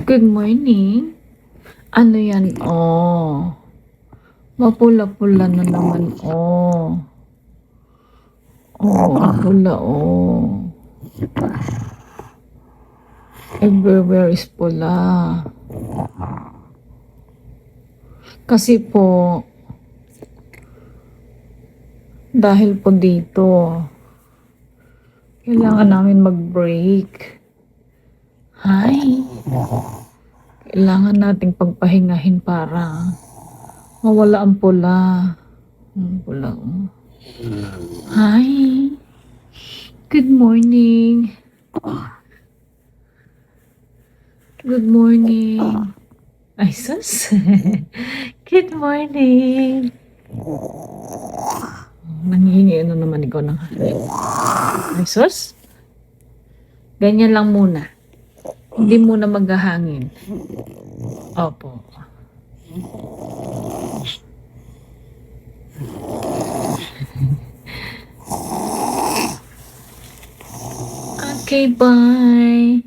Good morning. Ano yan? Oh. Mapula-pula na naman. Oh. Oh, ang pula. Oh. Everywhere is pula. Kasi po, dahil po dito, kailangan namin mag-break. Hi. Kailangan nating pagpahingahin para mawala ang pula. Ang pula. Oh. Hi. Good morning. Good morning. Ay, sus. Good morning. Nanghihingi ano naman ikaw ng halik. Ay, sus. Ganyan lang muna. Hindi muna maghahangin. Opo. Okay, bye.